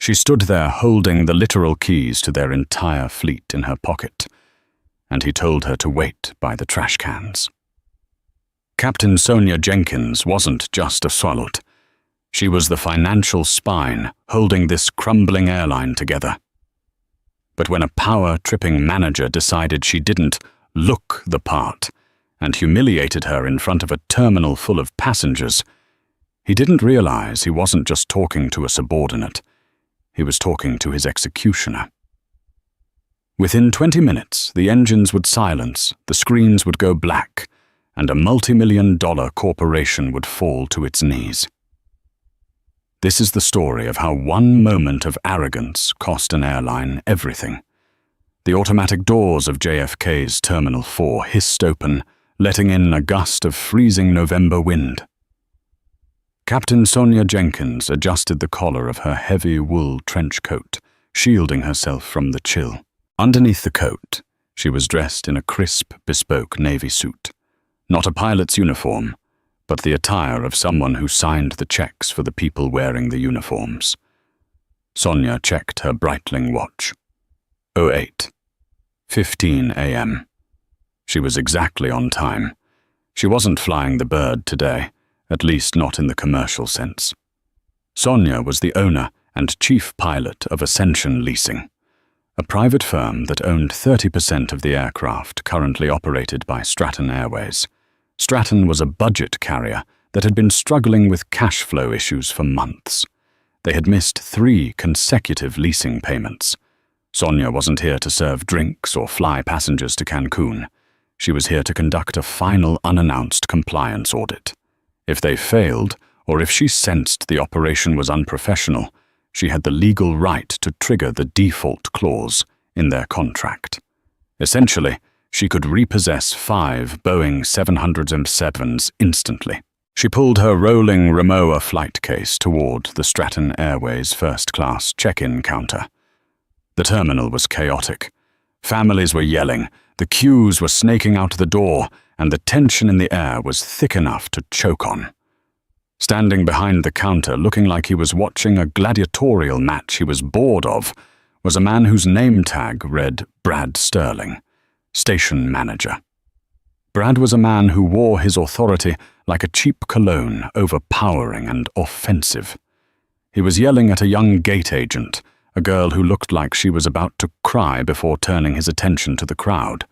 She stood there holding the literal keys to their entire fleet in her pocket, and he told her to wait by the trash cans. Captain Sonia Jenkins wasn't just a swallowed. She was the financial spine holding this crumbling airline together. But when a power-tripping manager decided she didn't look the part and humiliated her in front of a terminal full of passengers, he didn't realize he wasn't just talking to a subordinate. He was talking to his executioner. Within 20 minutes, the engines would silence, the screens would go black, and a multi-million-dollar corporation would fall to its knees. This is the story of how one moment of arrogance cost an airline everything. The automatic doors of JFK's Terminal 4 hissed open, letting in a gust of freezing November wind. Captain Sonia Jenkins adjusted the collar of her heavy wool trench coat, shielding herself from the chill. Underneath the coat, she was dressed in a crisp, bespoke navy suit. Not a pilot's uniform, but the attire of someone who signed the checks for the people wearing the uniforms. Sonia checked her Breitling watch. 08:15 a.m. She was exactly on time. She wasn't flying the bird today, at least not in the commercial sense. Sonia was the owner and chief pilot of Ascension Leasing, a private firm that owned 30% of the aircraft currently operated by Stratton Airways. Stratton was a budget carrier that had been struggling with cash flow issues for months. They had missed 3 consecutive leasing payments. Sonia wasn't here to serve drinks or fly passengers to Cancun. She was here to conduct a final unannounced compliance audit. If they failed, or if she sensed the operation was unprofessional, she had the legal right to trigger the default clause in their contract. Essentially, she could repossess 5 Boeing 707s instantly. She pulled her rolling Rimowa flight case toward the Stratton Airways first-class check-in counter. The terminal was chaotic. Families were yelling, the queues were snaking out the door, and the tension in the air was thick enough to choke on. Standing behind the counter, looking like he was watching a gladiatorial match he was bored of, was a man whose name tag read Brad Sterling, station manager. Brad was a man who wore his authority like a cheap cologne, overpowering and offensive. He was yelling at a young gate agent, a girl who looked like she was about to cry before turning his attention to the crowd.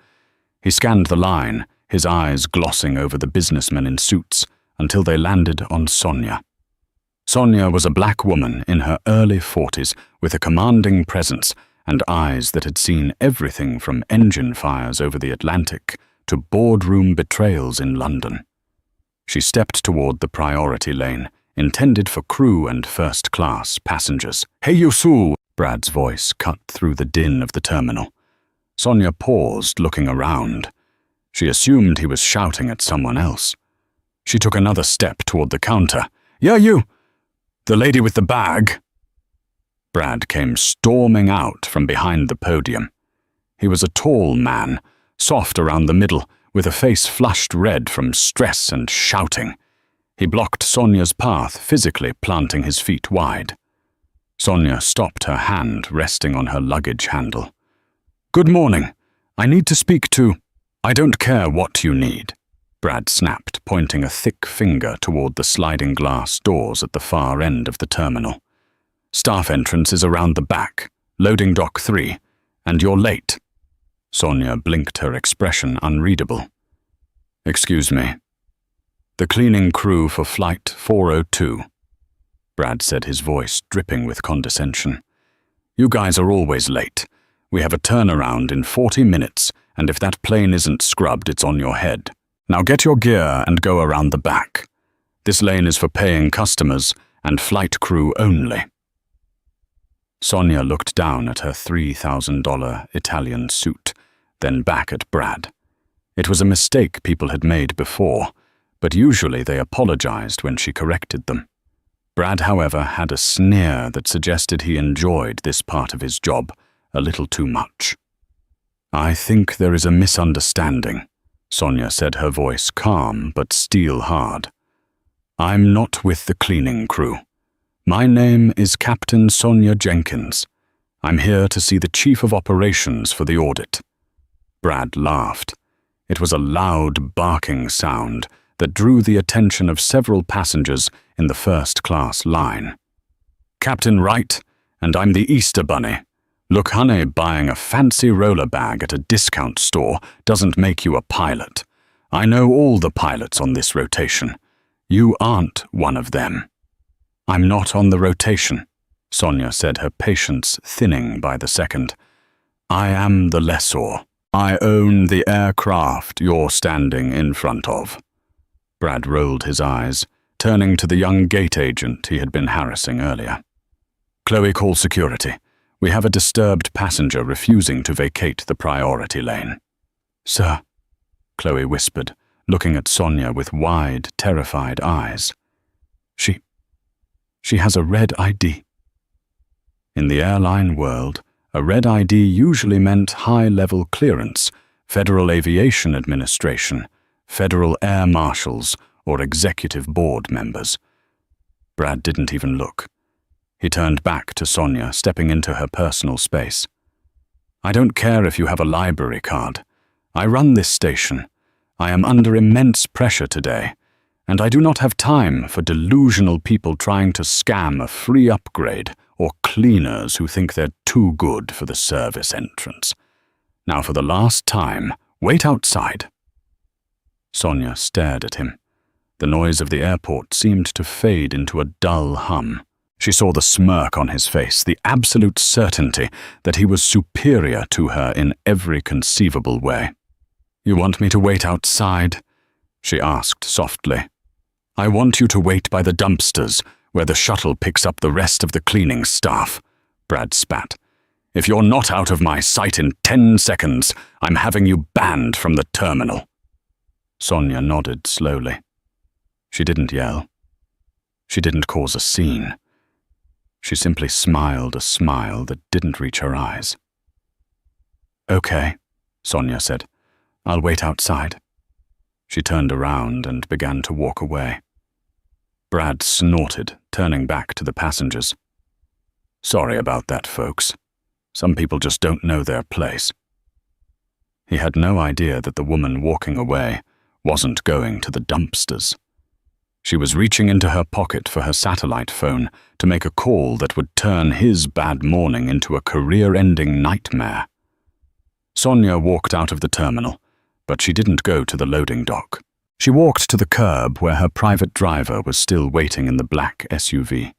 He scanned the line, his eyes glossing over the businessmen in suits, until they landed on Sonia. Sonia was a black woman in her early 40s with a commanding presence and eyes that had seen everything from engine fires over the Atlantic to boardroom betrayals in London. She stepped toward the priority lane, intended for crew and first-class passengers. "Hey, Yusu!" Brad's voice cut through the din of the terminal. Sonia paused, looking around. She assumed he was shouting at someone else. She took another step toward the counter. "Yeah, you! The lady with the bag!" Brad came storming out from behind the podium. He was a tall man, soft around the middle, with a face flushed red from stress and shouting. He blocked Sonia's path, physically planting his feet wide. Sonia stopped, her hand resting on her luggage handle. "Good morning. I need to speak to—" "I don't care what you need," Brad snapped, pointing a thick finger toward the sliding glass doors at the far end of the terminal. "Staff entrance is around the back, loading dock 3, and you're late." Sonia blinked, her expression unreadable. "Excuse me. The cleaning crew for Flight 402. Brad said, his voice dripping with condescension. "You guys are always late. We have a turnaround in 40 minutes, and if that plane isn't scrubbed, it's on your head. Now get your gear and go around the back. This lane is for paying customers and flight crew only." Sonia looked down at her $3,000 Italian suit, then back at Brad. It was a mistake people had made before, but usually they apologized when she corrected them. Brad, however, had a sneer that suggested he enjoyed this part of his job a little too much. "I think there is a misunderstanding," Sonia said, her voice calm but steel hard. "I'm not with the cleaning crew. My name is Captain Sonia Jenkins. I'm here to see the Chief of Operations for the audit." Brad laughed. It was a loud, barking sound that drew the attention of several passengers in the first-class line. "Captain Wright, and I'm the Easter Bunny. Look, honey, buying a fancy roller bag at a discount store doesn't make you a pilot. I know all the pilots on this rotation. You aren't one of them." "I'm not on the rotation," Sonia said, her patience thinning by the second. "I am the lessor. I own the aircraft you're standing in front of." Brad rolled his eyes, turning to the young gate agent he had been harassing earlier. "Chloe, call security. We have a disturbed passenger refusing to vacate the priority lane." "Sir," Chloe whispered, looking at Sonia with wide, terrified eyes. She has a red ID." In the airline world, a red ID usually meant high-level clearance, Federal Aviation Administration, Federal Air Marshals, or executive board members. Brad didn't even look. He turned back to Sonia, stepping into her personal space. "I don't care if you have a library card. I run this station. I am under immense pressure today, and I do not have time for delusional people trying to scam a free upgrade or cleaners who think they're too good for the service entrance. Now, for the last time, wait outside." Sonia stared at him. The noise of the airport seemed to fade into a dull hum. She saw the smirk on his face, the absolute certainty that he was superior to her in every conceivable way. "You want me to wait outside?" she asked softly. "I want you to wait by the dumpsters, where the shuttle picks up the rest of the cleaning staff," Brad spat. "If you're not out of my sight in 10 seconds, I'm having you banned from the terminal." Sonia nodded slowly. She didn't yell. She didn't cause a scene. She simply smiled a smile that didn't reach her eyes. "Okay," Sonia said. "I'll wait outside." She turned around and began to walk away. Brad snorted, turning back to the passengers. "Sorry about that, folks. Some people just don't know their place." He had no idea that the woman walking away wasn't going to the dumpsters. She was reaching into her pocket for her satellite phone to make a call that would turn his bad morning into a career-ending nightmare. Sonia walked out of the terminal, but she didn't go to the loading dock. She walked to the curb where her private driver was still waiting in the black SUV.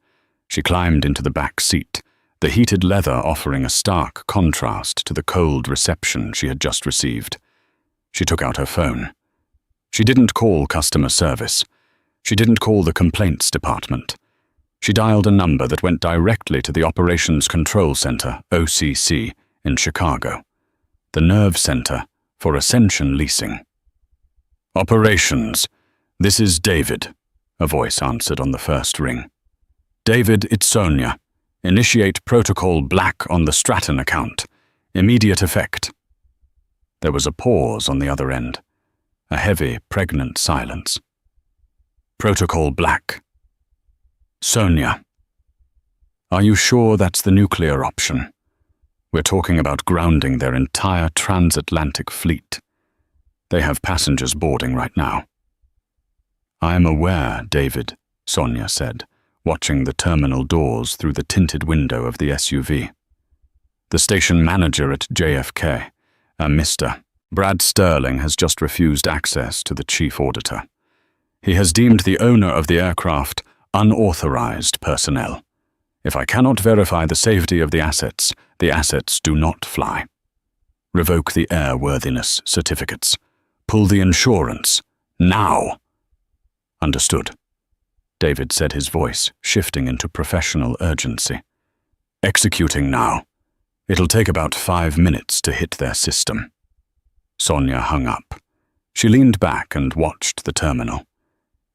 She climbed into the back seat, the heated leather offering a stark contrast to the cold reception she had just received. She took out her phone. She didn't call customer service. She didn't call the complaints department. She dialed a number that went directly to the Operations Control Center, OCC, in Chicago, the nerve center for Ascension Leasing. "Operations, this is David," a voice answered on the first ring. "David, it's Sonia. Initiate Protocol Black on the Stratton account. Immediate effect." There was a pause on the other end, a heavy, pregnant silence. "Protocol Black." "Sonia, are you sure that's the nuclear option? We're talking about grounding their entire transatlantic fleet. They have passengers boarding right now." "I am aware, David," Sonia said, watching the terminal doors through the tinted window of the SUV. "The station manager at JFK, a Mr. Brad Sterling, has just refused access to the chief auditor. He has deemed the owner of the aircraft unauthorized personnel. If I cannot verify the safety of the assets do not fly. Revoke the airworthiness certificates. Pull the insurance. Now." "Understood," David said, his voice shifting into professional urgency. "Executing now. It'll take about 5 minutes to hit their system." Sonia hung up. She leaned back and watched the terminal.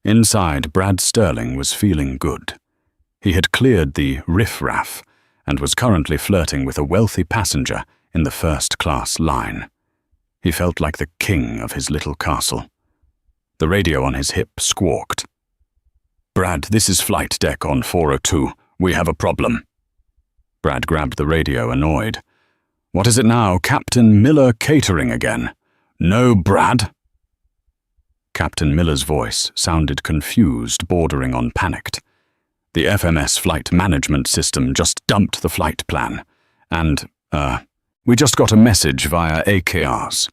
Inside, Brad Sterling was feeling good. He had cleared the riff-raff and was currently flirting with a wealthy passenger in the first-class line. He felt like the king of his little castle. The radio on his hip squawked. "Brad, this is flight deck on 402. we have a problem." Brad grabbed the radio, annoyed. "What is it now, Captain Miller Catering again?" "No, Brad." Captain Miller's voice sounded confused, bordering on panicked. "The FMS flight management system just dumped the flight plan, and, we just got a message via AKRs."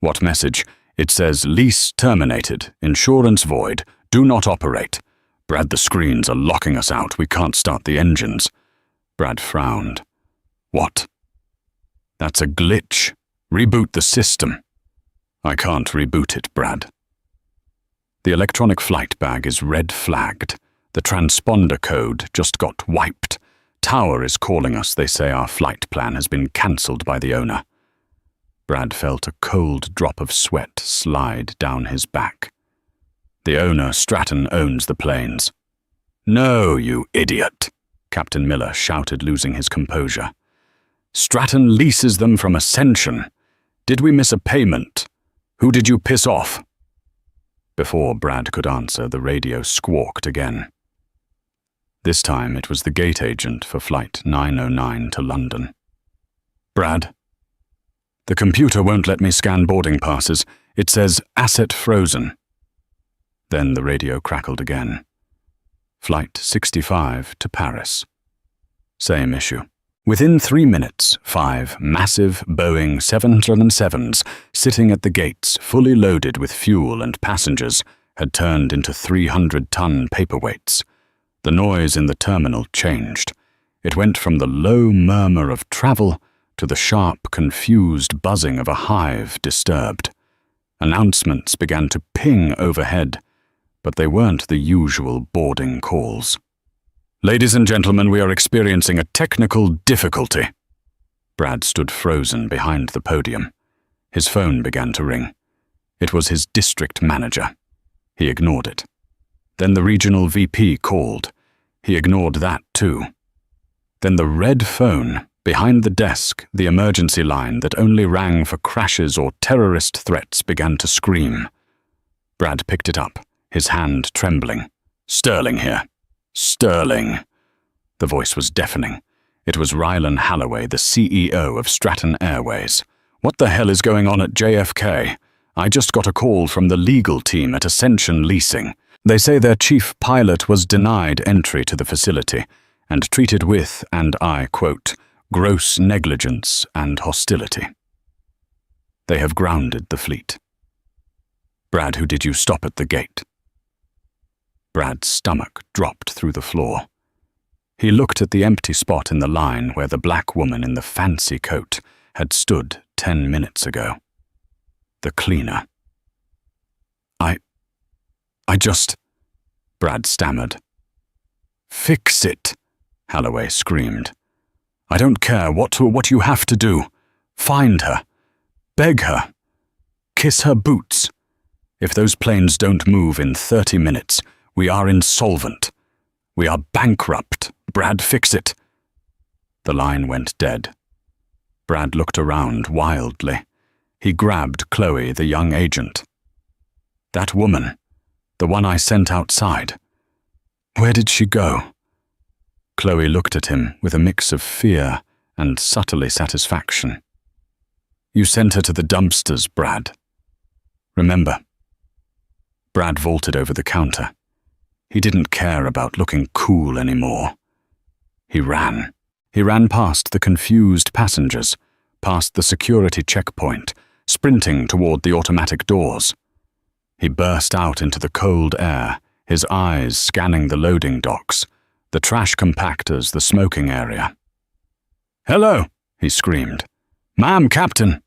"What message?" "It says lease terminated, insurance void, do not operate. Brad, the screens are locking us out, we can't start the engines." Brad frowned. "What?" "That's a glitch. Reboot the system." "I can't reboot it, Brad." "The electronic flight bag is red flagged. The transponder code just got wiped. Tower is calling us, they say our flight plan has been cancelled by the owner." Brad felt a cold drop of sweat slide down his back. "The owner, Stratton, owns the planes." "No, you idiot," Captain Miller shouted, losing his composure. "Stratton leases them from Ascension. Did we miss a payment? Who did you piss off?" Before Brad could answer, the radio squawked again. This time it was the gate agent for Flight 909 to London. "Brad?" "The computer won't let me scan boarding passes. It says asset frozen." Then the radio crackled again. "Flight 65 to Paris." Same issue. Within 3 minutes, 5 massive Boeing 707s sitting at the gates, fully loaded with fuel and passengers, had turned into 300-ton paperweights. The noise in the terminal changed. It went from the low murmur of travel to the sharp, confused buzzing of a hive disturbed. Announcements began to ping overhead, but they weren't the usual boarding calls. "Ladies and gentlemen, we are experiencing a technical difficulty." Brad stood frozen behind the podium. His phone began to ring. It was his district manager. He ignored it. Then the regional VP called. He ignored that too. Then the red phone, behind the desk, the emergency line that only rang for crashes or terrorist threats, began to scream. Brad picked it up, his hand trembling. "Sterling here. Sterling." The voice was deafening. It was Rylan Halloway, the CEO of Stratton Airways. "What the hell is going on at JFK? I just got a call from the legal team at Ascension Leasing. They say their chief pilot was denied entry to the facility and treated with, and I quote, gross negligence and hostility. They have grounded the fleet." "Brad, who did you stop at the gate?" Brad's stomach dropped through the floor. He looked at the empty spot in the line where the black woman in the fancy coat had stood 10 minutes ago. The cleaner. I just... Brad stammered. "Fix it," Halloway screamed. "I don't care what you have to do. Find her. Beg her. Kiss her boots. If those planes don't move in 30 minutes, we are insolvent. We are bankrupt. Brad, fix it." The line went dead. Brad looked around wildly. He grabbed Chloe, the young agent. "That woman, the one I sent outside. Where did she go?" Chloe looked at him with a mix of fear and subtly satisfaction. "You sent her to the dumpsters, Brad. Remember." Brad vaulted over the counter. He didn't care about looking cool anymore. He ran. He ran past the confused passengers, past the security checkpoint, sprinting toward the automatic doors. He burst out into the cold air, his eyes scanning the loading docks, the trash compactors, the smoking area. "Hello," he screamed. "Ma'am, Captain."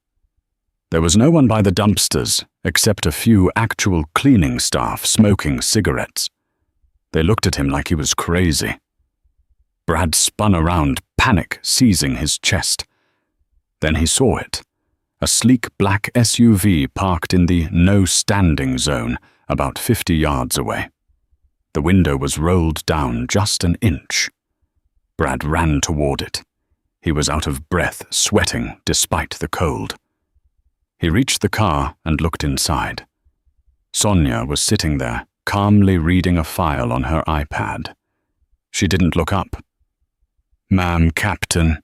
There was no one by the dumpsters, except a few actual cleaning staff smoking cigarettes. They looked at him like he was crazy. Brad spun around, panic seizing his chest. Then he saw it. A sleek black SUV parked in the no-standing zone, about 50 yards away. The window was rolled down just an inch. Brad ran toward it. He was out of breath, sweating despite the cold. He reached the car and looked inside. Sonia was sitting there, calmly reading a file on her iPad. She didn't look up. "Ma'am, Captain,"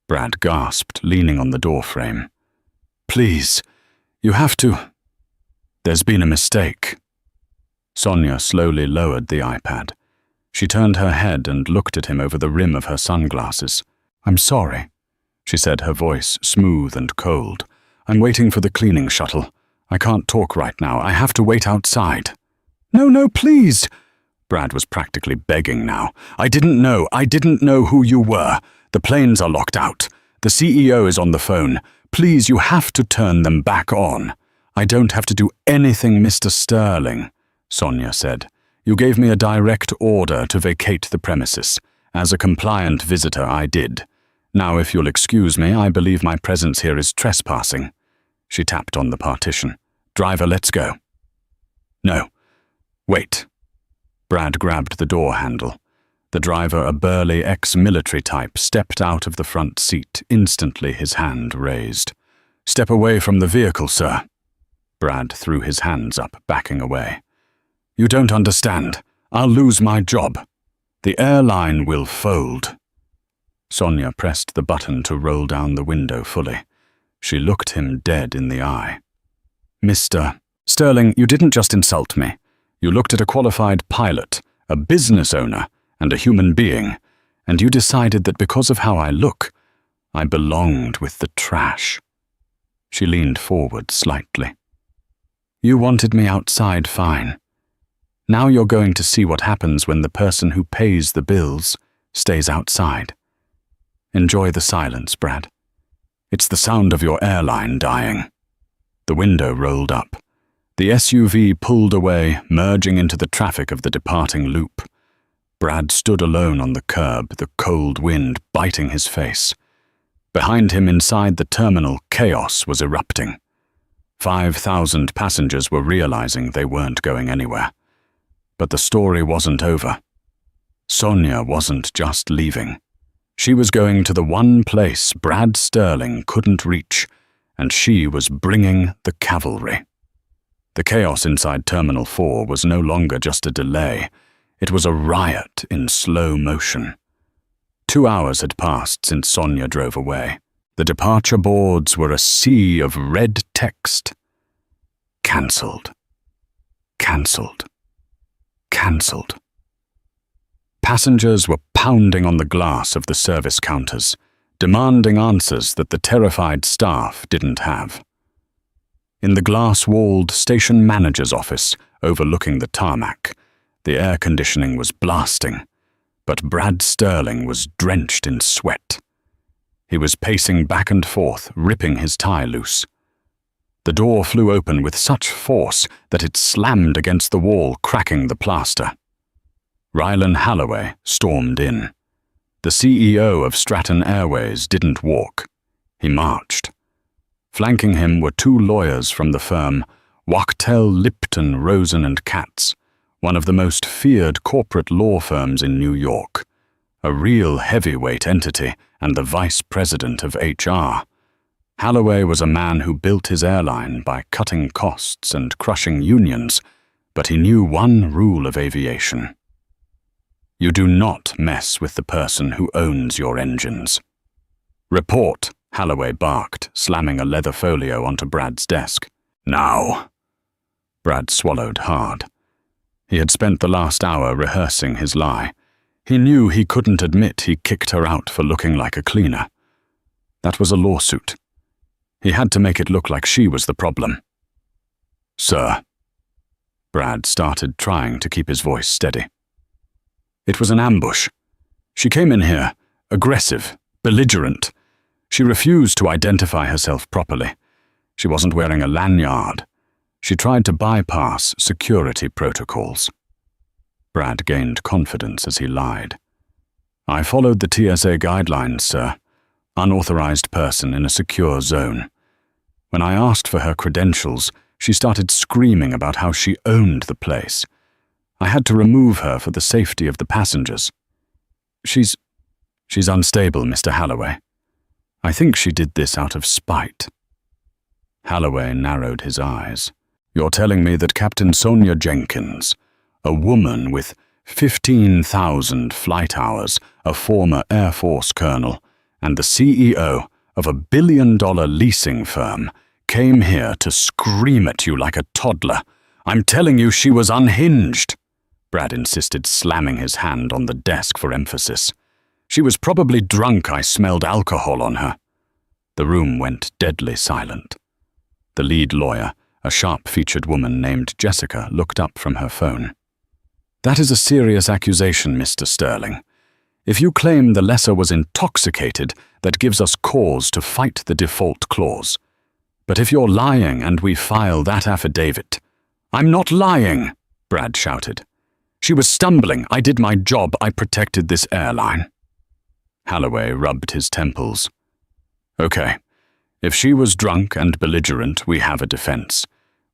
Brad gasped, leaning on the doorframe. "Please, you have to. There's been a mistake." Sonia slowly lowered the iPad. She turned her head and looked at him over the rim of her sunglasses. "I'm sorry," she said, her voice smooth and cold. "I'm waiting for the cleaning shuttle. I can't talk right now. I have to wait outside." No, please." Brad was practically begging now. I didn't know who you were. The planes are locked out. The CEO is on the phone. Please, you have to turn them back on." "I don't have to do anything, Mr. Sterling," Sonia said. "You gave me a direct order to vacate the premises. As a compliant visitor, I did. Now, if you'll excuse me, I believe my presence here is trespassing." She tapped on the partition. "Driver, let's go." "No. Wait." Brad grabbed the door handle. The driver, a burly ex-military type, stepped out of the front seat, instantly his hand raised. "Step away from the vehicle, sir." Brad threw his hands up, backing away. "You don't understand. I'll lose my job. The airline will fold." Sonia pressed the button to roll down the window fully. She looked him dead in the eye. "Mr. Sterling, you didn't just insult me. You looked at a qualified pilot, a business owner, and a human being, and you decided that because of how I look, I belonged with the trash." She leaned forward slightly. "You wanted me outside, fine. Now you're going to see what happens when the person who pays the bills stays outside. Enjoy the silence, Brad. It's the sound of your airline dying." The window rolled up. The SUV pulled away, merging into the traffic of the departing loop. Brad stood alone on the curb, the cold wind biting his face. Behind him inside the terminal, chaos was erupting. 5,000 passengers were realizing they weren't going anywhere. But the story wasn't over. Sonia wasn't just leaving. She was going to the one place Brad Sterling couldn't reach, and she was bringing the cavalry. The chaos inside Terminal 4 was no longer just a delay. It was a riot in slow motion. 2 hours had passed since Sonia drove away. The departure boards were a sea of red text. Cancelled. Cancelled. Cancelled. Passengers were pounding on the glass of the service counters, demanding answers that the terrified staff didn't have. In the glass-walled station manager's office overlooking the tarmac, the air conditioning was blasting, but Brad Sterling was drenched in sweat. He was pacing back and forth, ripping his tie loose. The door flew open with such force that it slammed against the wall, cracking the plaster. Rylan Halloway stormed in. The CEO of Stratton Airways didn't walk. He marched. Flanking him were 2 lawyers from the firm, Wachtell, Lipton, Rosen & Katz, one of the most feared corporate law firms in New York, a real heavyweight entity and the vice president of HR. Halloway was a man who built his airline by cutting costs and crushing unions, but he knew one rule of aviation. You do not mess with the person who owns your engines. "Report," Halloway barked, slamming a leather folio onto Brad's desk. "Now." Brad swallowed hard. He had spent the last hour rehearsing his lie. He knew he couldn't admit he kicked her out for looking like a cleaner. That was a lawsuit. He had to make it look like she was the problem. "Sir." Brad started, trying to keep his voice steady. "It was an ambush. She came in here, aggressive, belligerent. She refused to identify herself properly. She wasn't wearing a lanyard. She tried to bypass security protocols." Brad gained confidence as he lied. "I followed the TSA guidelines, sir. Unauthorized person in a secure zone. When I asked for her credentials, she started screaming about how she owned the place. I had to remove her for the safety of the passengers. She's unstable, Mr. Halloway. I think she did this out of spite." Halloway narrowed his eyes. "You're telling me that Captain Sonia Jenkins, a woman with 15,000 flight hours, a former Air Force colonel, and the CEO of a billion-dollar leasing firm came here to scream at you like a toddler. I'm telling you, she was unhinged, Brad insisted, slamming his hand on the desk for emphasis. She was probably drunk. I smelled alcohol on her. The room went deadly silent. The lead lawyer, a sharp-featured woman named Jessica, looked up from her phone. That is a serious accusation, Mr. Sterling. If you claim the lessor was intoxicated, that gives us cause to fight the default clause. But if you're lying and we file that affidavit— I'm not lying, Brad shouted. She was stumbling. I did my job. I protected this airline. Holloway rubbed his temples. Okay, if she was drunk and belligerent, we have a defense.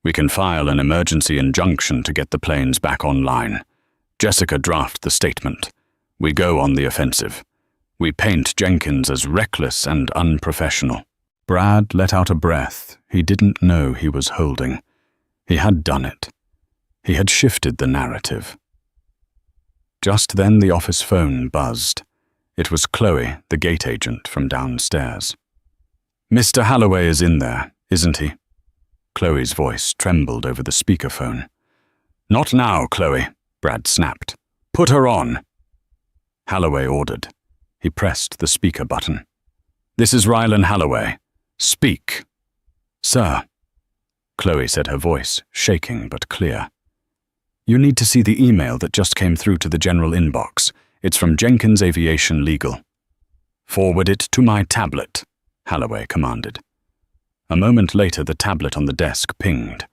We can file an emergency injunction to get the planes back online. Jessica, draft the statement. We go on the offensive. We paint Jenkins as reckless and unprofessional. Brad let out a breath he didn't know he was holding. He had done it. He had shifted the narrative. Just then the office phone buzzed. It was Chloe, the gate agent from downstairs. Mr. Holloway is in there, isn't he? Chloe's voice trembled over the speakerphone. Not now, Chloe, Brad snapped. Put her on. Holloway ordered. He pressed the speaker button. This is Rylan Holloway. Speak. Sir, Chloe said, her voice shaking but clear. You need to see the email that just came through to the general inbox. It's from Jenkins Aviation Legal. Forward it to my tablet, Holloway commanded. A moment later, the tablet on the desk pinged.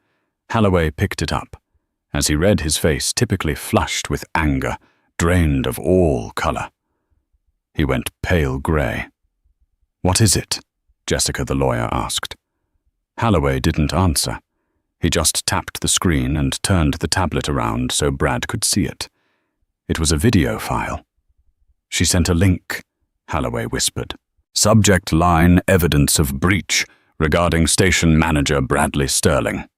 Holloway picked it up. As he read, his face typically flushed with anger, drained of all color. He went pale gray. What is it? Jessica, the lawyer, asked. Holloway didn't answer. He just tapped the screen and turned the tablet around so Brad could see it. It was a video file. She sent a link, Holloway whispered. Subject line: evidence of breach regarding station manager Bradley Sterling.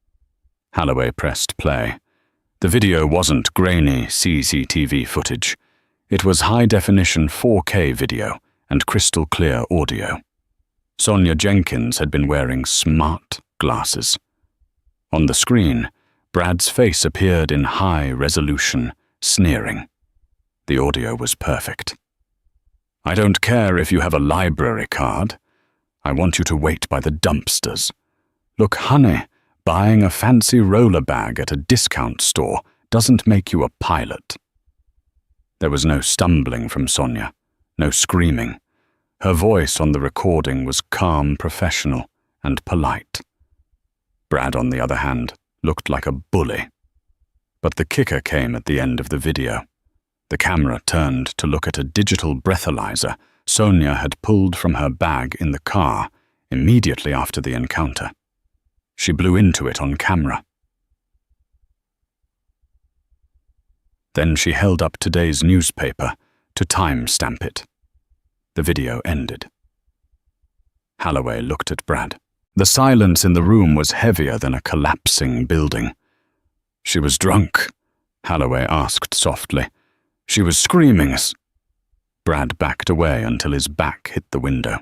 Holloway pressed play. The video wasn't grainy CCTV footage. It was high-definition 4K video and crystal-clear audio. Sonia Jenkins had been wearing smart glasses. On the screen, Brad's face appeared in high resolution, sneering. The audio was perfect. I don't care if you have a library card. I want you to wait by the dumpsters. Look, honey, buying a fancy roller bag at a discount store doesn't make you a pilot. There was no stumbling from Sonia, no screaming. Her voice on the recording was calm, professional, and polite. Brad, on the other hand, looked like a bully. But the kicker came at the end of the video. The camera turned to look at a digital breathalyzer Sonia had pulled from her bag in the car immediately after the encounter. She blew into it on camera. Then she held up today's newspaper to time-stamp it. The video ended. Holloway looked at Brad. The silence in the room was heavier than a collapsing building. She was drunk, Holloway asked softly. She was screaming. Brad backed away until his back hit the window.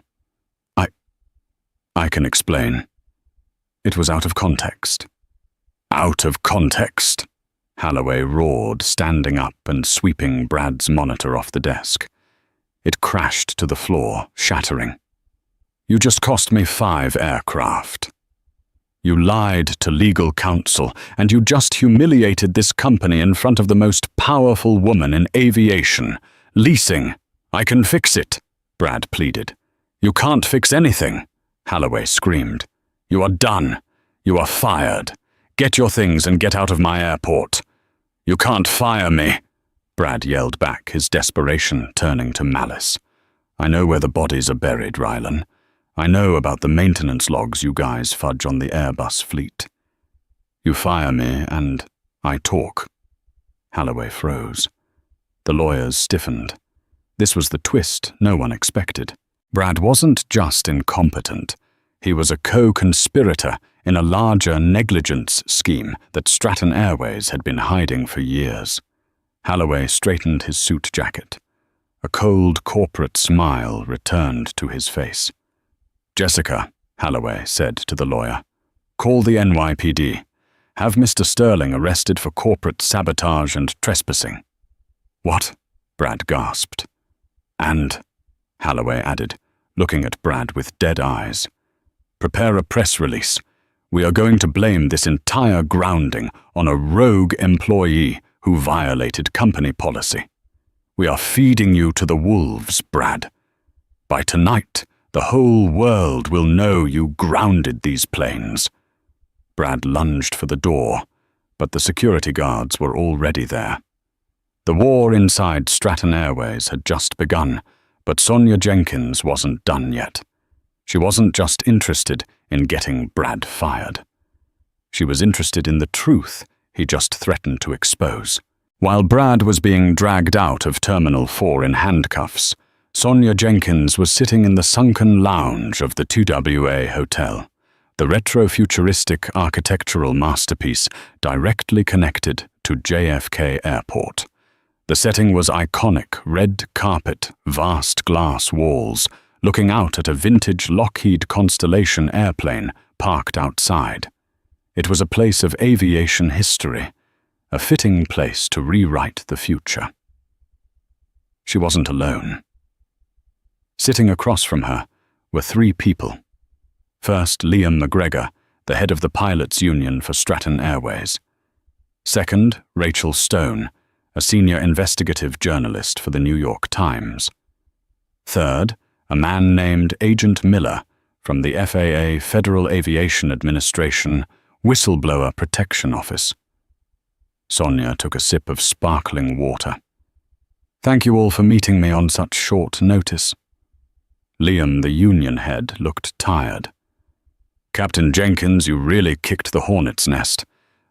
I can explain. It was out of context. Out of context, Holloway roared, standing up and sweeping Brad's monitor off the desk. It crashed to the floor, shattering. You just cost me 5 aircraft. You lied to legal counsel, and you just humiliated this company in front of the most powerful woman in aviation. Leasing. I can fix it, Brad pleaded. You can't fix anything, Holloway screamed. You are done. You are fired. Get your things and get out of my airport. You can't fire me, Brad yelled back, his desperation turning to malice. I know where the bodies are buried, Rylan. I know about the maintenance logs you guys fudge on the Airbus fleet. You fire me and I talk. Holloway froze. The lawyers stiffened. This was the twist no one expected. Brad wasn't just incompetent. He was a co-conspirator in a larger negligence scheme that Stratton Airways had been hiding for years. Halloway straightened his suit jacket. A cold corporate smile returned to his face. "Jessica," Halloway said to the lawyer, "call the NYPD. Have Mr. Sterling arrested for corporate sabotage and trespassing." "What?" Brad gasped. "And," Halloway added, looking at Brad with dead eyes, "prepare a press release. We are going to blame this entire grounding on a rogue employee who violated company policy. We are feeding you to the wolves, Brad. By tonight, the whole world will know you grounded these planes." Brad lunged for the door, but the security guards were already there. The war inside Stratton Airways had just begun, but Sonia Jenkins wasn't done yet. She wasn't just interested in getting Brad fired. She was interested in the truth he just threatened to expose. While Brad was being dragged out of Terminal 4 in handcuffs, Sonia Jenkins was sitting in the sunken lounge of the 2WA Hotel, the retro-futuristic architectural masterpiece directly connected to JFK Airport. The setting was iconic: red carpet, vast glass walls, looking out at a vintage Lockheed Constellation airplane parked outside. It was a place of aviation history, a fitting place to rewrite the future. She wasn't alone. Sitting across from her were three people. First, Liam McGregor, the head of the pilots' union for Stratton Airways. Second, Rachel Stone, a senior investigative journalist for the New York Times. Third, a man named Agent Miller from the FAA Federal Aviation Administration Whistleblower Protection Office. Sonia took a sip of sparkling water. "Thank you all for meeting me on such short notice." Liam, the union head, looked tired. "Captain Jenkins, you really kicked the hornet's nest.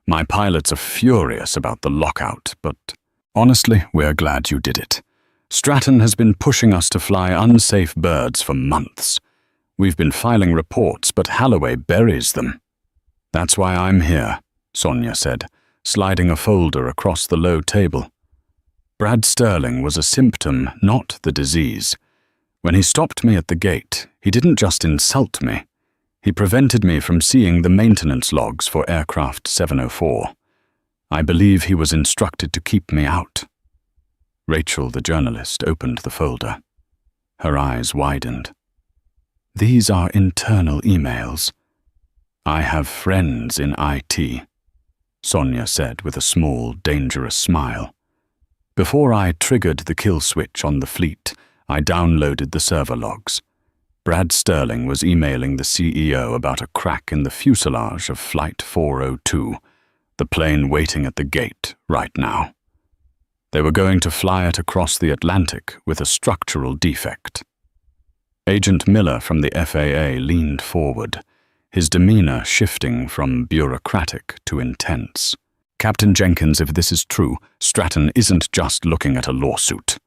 My pilots are furious about the lockout, but honestly, we're glad you did it. Stratton has been pushing us to fly unsafe birds for months. We've been filing reports, but Halloway buries them." "That's why I'm here," Sonia said, sliding a folder across the low table. Brad Sterling was a symptom, not the disease. When he stopped me at the gate, he didn't just insult me. He prevented me from seeing the maintenance logs for aircraft 704. I believe he was instructed to keep me out. Rachel, the journalist, opened the folder. Her eyes widened. "These are internal emails. I have friends in IT," Sonia said with a small, dangerous smile. "Before I triggered the kill switch on the fleet, I downloaded the server logs. Brad Sterling was emailing the CEO about a crack in the fuselage of Flight 402, the plane waiting at the gate right now. They were going to fly it across the Atlantic with a structural defect." Agent Miller from the FAA leaned forward, his demeanor shifting from bureaucratic to intense. "Captain Jenkins, if this is true, Stratton isn't just looking at a lawsuit.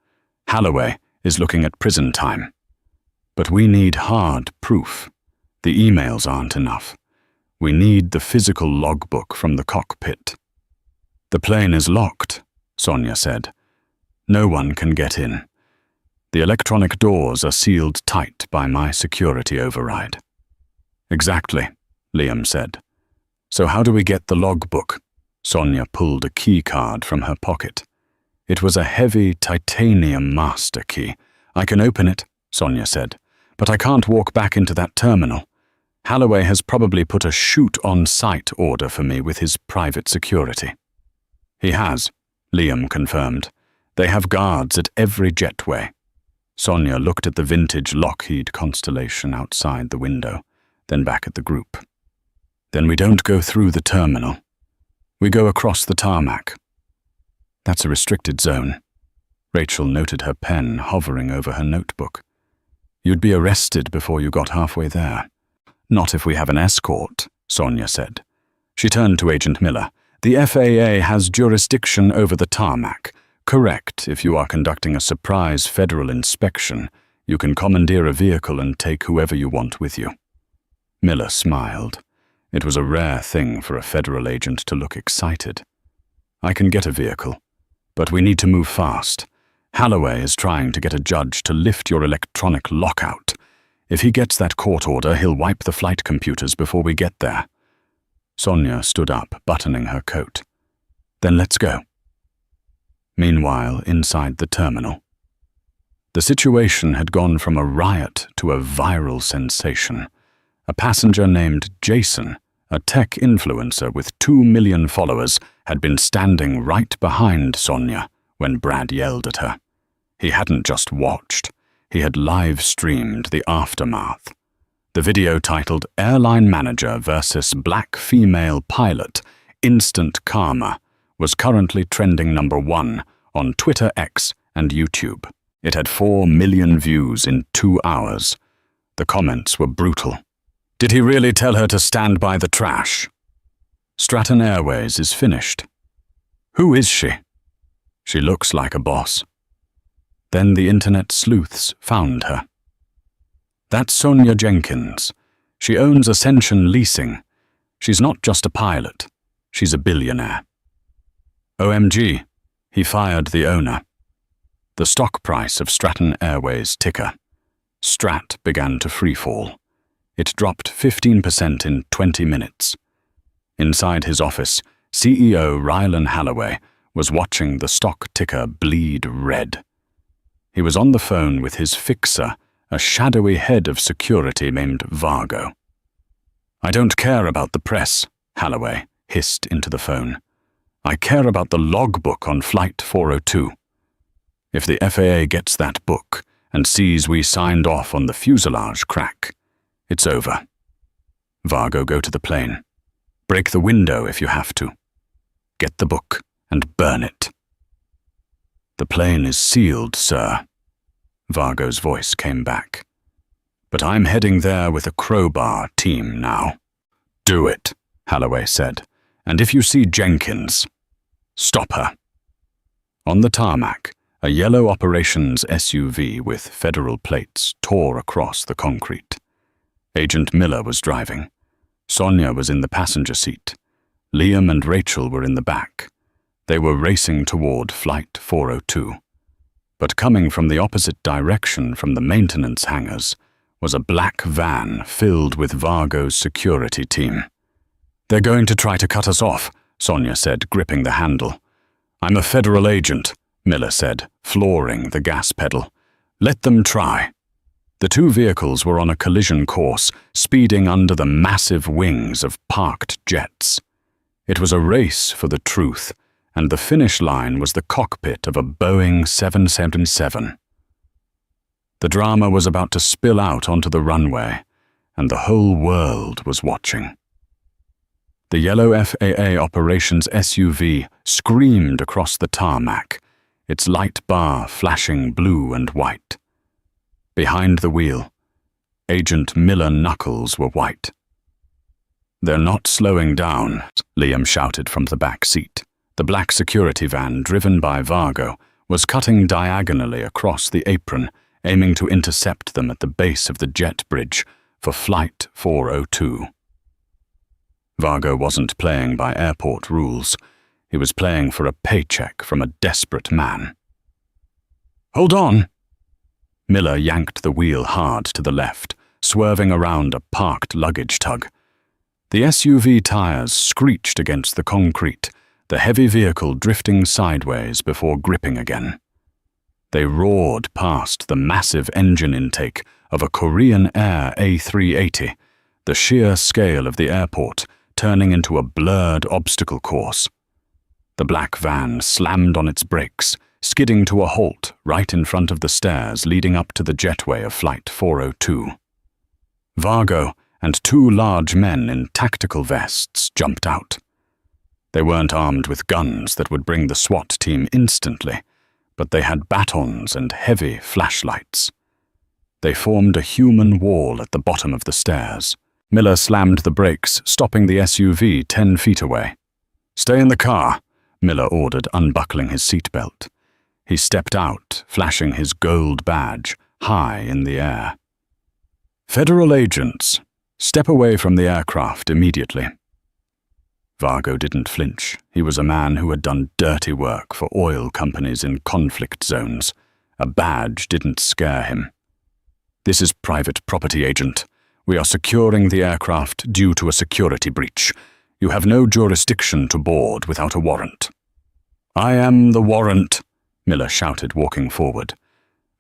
Halloway is looking at prison time. But we need hard proof. The emails aren't enough. We need the physical logbook from the cockpit." "The plane is locked," Sonia said. "No one can get in. The electronic doors are sealed tight by my security override." "Exactly," Liam said. "So how do we get the logbook?" Sonia pulled a key card from her pocket. It was a heavy titanium master key. "I can open it," Sonia said, "but I can't walk back into that terminal. Halloway has probably put a shoot-on-sight order for me with his private security." "He has," Liam confirmed. "They have guards at every jetway." Sonia looked at the vintage Lockheed Constellation outside the window, then back at the group. "Then we don't go through the terminal. We go across the tarmac." "That's a restricted zone." Rachel noted her pen hovering over her notebook. "You'd be arrested before you got halfway there." "Not if we have an escort," Sonia said. She turned to Agent Miller. "The FAA has jurisdiction over the tarmac. Correct, if you are conducting a surprise federal inspection, you can commandeer a vehicle and take whoever you want with you." Miller smiled. It was a rare thing for a federal agent to look excited. "I can get a vehicle. But we need to move fast. Halloway is trying to get a judge to lift your electronic lockout. If he gets that court order, he'll wipe the flight computers before we get there." Sonia stood up, buttoning her coat. "Then let's go." Meanwhile, inside the terminal, the situation had gone from a riot to a viral sensation. A passenger named Jason, a tech influencer with 2 million followers, had been standing right behind Sonia when Brad yelled at her. He hadn't just watched, he had live-streamed the aftermath. The video titled "Airline Manager versus Black Female Pilot, Instant Karma" was currently trending #1 on Twitter, X, and YouTube. It had 4 million views in 2 hours. The comments were brutal. "Did he really tell her to stand by the trash? Stratton Airways is finished. Who is she? She looks like a boss." Then the internet sleuths found her. That's Sonia Jenkins. She owns Ascension Leasing. She's not just a pilot, she's a billionaire. OMG, he fired the owner. The stock price of Stratton Airways ticker, Strat, began to freefall. It dropped 15% in 20 minutes. Inside his office, CEO Rylan Halloway was watching the stock ticker bleed red. He was on the phone with his fixer, a shadowy head of security named Vargo. "I don't care about the press," Halloway hissed into the phone. "I care about the logbook on Flight 402. If the FAA gets that book and sees we signed off on the fuselage crack, it's over. Vargo, go to the plane. Break the window if you have to. Get the book and burn it." "The plane is sealed, sir," Vargo's voice came back. "But I'm heading there with a crowbar team now." "Do it," Halloway said. "And if you see Jenkins, stop her." On the tarmac, a yellow operations SUV with federal plates tore across the concrete. Agent Miller was driving. Sonia was in the passenger seat. Liam and Rachel were in the back. They were racing toward Flight 402. But coming from the opposite direction from the maintenance hangars was a black van filled with Vargo's security team. "They're going to try to cut us off," Sonia said, gripping the handle. "I'm a federal agent," Miller said, flooring the gas pedal. "Let them try." The two vehicles were on a collision course, speeding under the massive wings of parked jets. It was a race for the truth, and the finish line was the cockpit of a Boeing 777. The drama was about to spill out onto the runway, and the whole world was watching. The yellow FAA operations SUV screamed across the tarmac, its light bar flashing blue and white. Behind the wheel, Agent Miller knuckles were white. "They're not slowing down," Liam shouted from the back seat. The black security van, driven by Vargo, was cutting diagonally across the apron, aiming to intercept them at the base of the jet bridge for Flight 402. Vargo wasn't playing by airport rules. He was playing for a paycheck from a desperate man. "Hold on!" Miller yanked the wheel hard to the left, swerving around a parked luggage tug. The SUV tires screeched against the concrete, the heavy vehicle drifting sideways before gripping again. They roared past the massive engine intake of a Korean Air A380, the sheer scale of the airport turning into a blurred obstacle course. The black van slammed on its brakes, skidding to a halt right in front of the stairs leading up to the jetway of Flight 402. Vargo and 2 large men in tactical vests jumped out. They weren't armed with guns that would bring the SWAT team instantly, but they had batons and heavy flashlights. They formed a human wall at the bottom of the stairs. Miller slammed the brakes, stopping the SUV 10 feet away. "Stay in the car," Miller ordered, unbuckling his seatbelt. He stepped out, flashing his gold badge high in the air. "Federal agents, step away from the aircraft immediately." Vargo didn't flinch. He was a man who had done dirty work for oil companies in conflict zones. A badge didn't scare him. "This is private property, Agent. We are securing the aircraft due to a security breach. You have no jurisdiction to board without a warrant." "I am the warrant," Miller shouted, walking forward.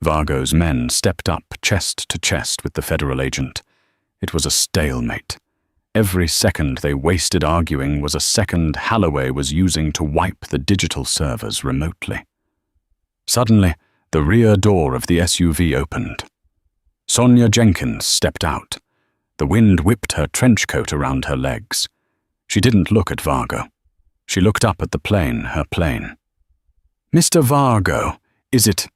Vargo's men stepped up chest to chest with the federal agent. It was a stalemate. Every second they wasted arguing was a second Holloway was using to wipe the digital servers remotely. Suddenly, the rear door of the SUV opened. Sonia Jenkins stepped out. The wind whipped her trench coat around her legs. She didn't look at Vargo. She looked up at the plane, her plane. "Mr. Vargo, is it—"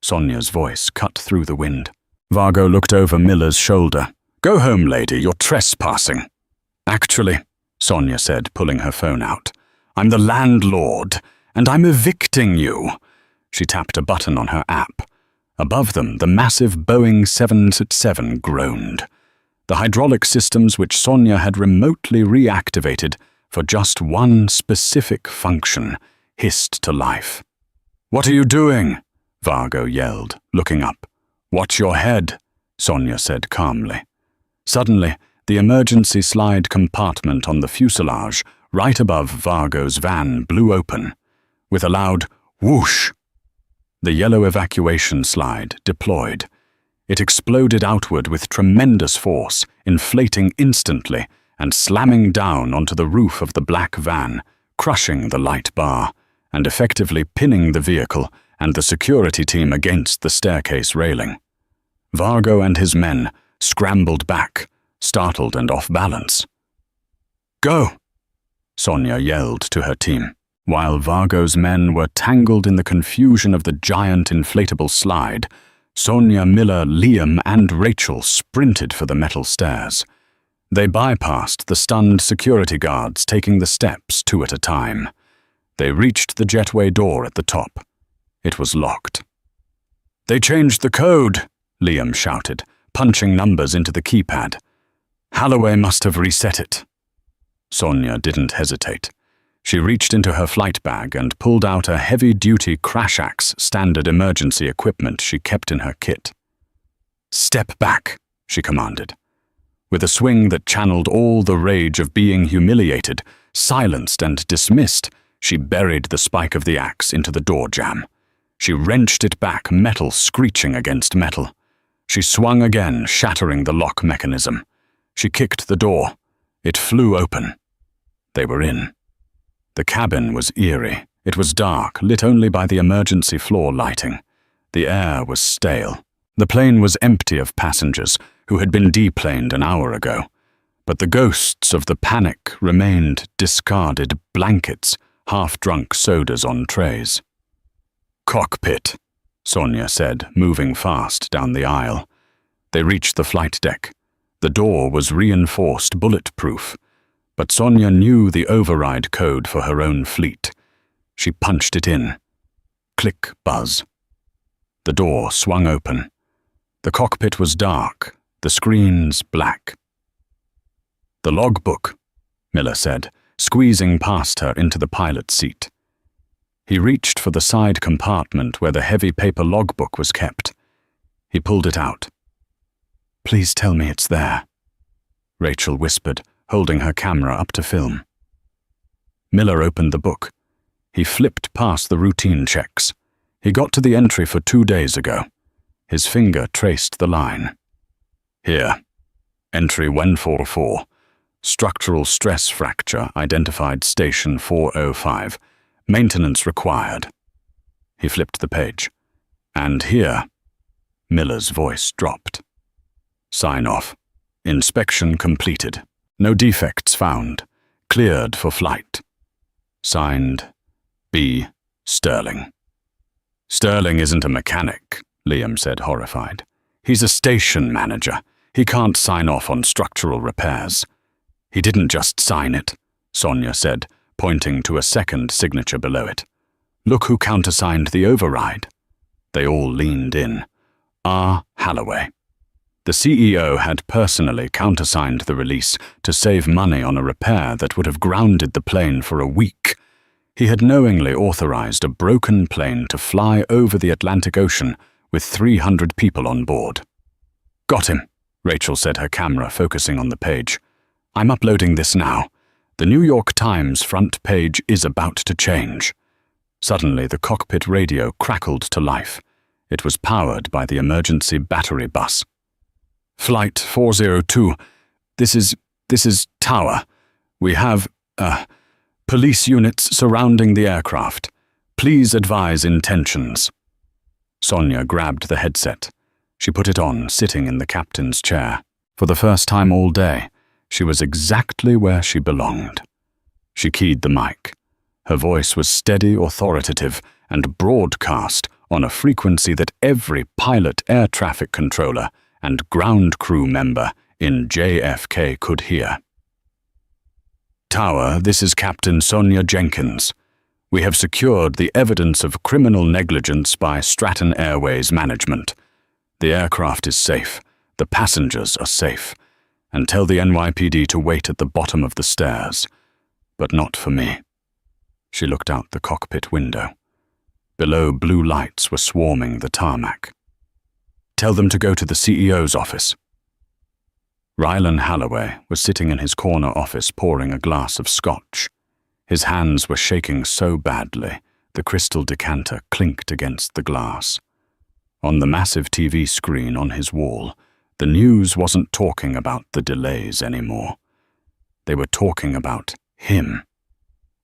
Sonia's voice cut through the wind. Vargo looked over Miller's shoulder. "Go home, lady, you're trespassing." "Actually," Sonia said, pulling her phone out, "I'm the landlord, and I'm evicting you." She tapped a button on her app. Above them, the massive Boeing 767 groaned. The hydraulic systems which Sonia had remotely reactivated for just one specific function hissed to life. "What are you doing?" Vargo yelled, looking up. "Watch your head," Sonia said calmly. Suddenly, the emergency slide compartment on the fuselage right above Vargo's van blew open. With a loud whoosh, the yellow evacuation slide deployed. It exploded outward with tremendous force, inflating instantly and slamming down onto the roof of the black van, crushing the light bar, and effectively pinning the vehicle and the security team against the staircase railing. Vargo and his men scrambled back, startled and off balance. "Go!" Sonia yelled to her team. While Vargo's men were tangled in the confusion of the giant inflatable slide, Sonia, Miller, Liam, and Rachel sprinted for the metal stairs. They bypassed the stunned security guards, taking the steps two at a time. They reached the jetway door at the top. It was locked. "They changed the code," Liam shouted, punching numbers into the keypad. "Holloway must have reset it." Sonia didn't hesitate. She reached into her flight bag and pulled out a heavy-duty crash axe standard emergency equipment she kept in her kit. "Step back," she commanded. With a swing that channeled all the rage of being humiliated, silenced and dismissed, she buried the spike of the axe into the door jamb. She wrenched it back, metal screeching against metal. She swung again, shattering the lock mechanism. She kicked the door. It flew open. They were in. The cabin was eerie. It was dark, lit only by the emergency floor lighting. The air was stale. The plane was empty of passengers who had been deplaned an hour ago, but the ghosts of the panic remained discarded blankets, half-drunk sodas on trays. "Cockpit," Sonia said, moving fast down the aisle. They reached the flight deck. The door was reinforced bulletproof, but Sonia knew the override code for her own fleet. She punched it in. Click, buzz. The door swung open. The cockpit was dark, the screens black. "The logbook," Miller said, squeezing past her into the pilot's seat. He reached for the side compartment where the heavy paper logbook was kept. He pulled it out. "Please tell me it's there," Rachel whispered, holding her camera up to film. Miller opened the book. He flipped past the routine checks. He got to the entry for 2 days ago. His finger traced the line. "Here. Entry 144. Structural stress fracture identified station 405. Maintenance required." He flipped the page. "And here." Miller's voice dropped. "Sign off. Inspection completed. No defects found. Cleared for flight. Signed, B. Sterling." "Sterling isn't a mechanic," Liam said, horrified. "He's a station manager. He can't sign off on structural repairs." "He didn't just sign it," Sonia said, pointing to a second signature below it. "Look who countersigned the override." They all leaned in. R. Holloway. The CEO had personally countersigned the release to save money on a repair that would have grounded the plane for a week. He had knowingly authorized a broken plane to fly over the Atlantic Ocean with 300 people on board. "Got him," Rachel said, her camera focusing on the page. "I'm uploading this now. The New York Times front page is about to change." Suddenly, the cockpit radio crackled to life. It was powered by the emergency battery bus. "Flight 402, this is Tower. We have, police units surrounding the aircraft. Please advise intentions." Sonia grabbed the headset. She put it on, sitting in the captain's chair. For the first time all day, she was exactly where she belonged. She keyed the mic. Her voice was steady, authoritative, and broadcast on a frequency that every pilot, air traffic controller, and ground crew member in JFK could hear. "Tower, this is Captain Sonia Jenkins. We have secured the evidence of criminal negligence by Stratton Airways management. The aircraft is safe, the passengers are safe, and tell the NYPD to wait at the bottom of the stairs. But not for me." She looked out the cockpit window. Below, blue lights were swarming the tarmac. "Tell them to go to the CEO's office." Rylan Halloway was sitting in his corner office pouring a glass of scotch. His hands were shaking so badly, the crystal decanter clinked against the glass. On the massive TV screen on his wall, the news wasn't talking about the delays anymore. They were talking about him.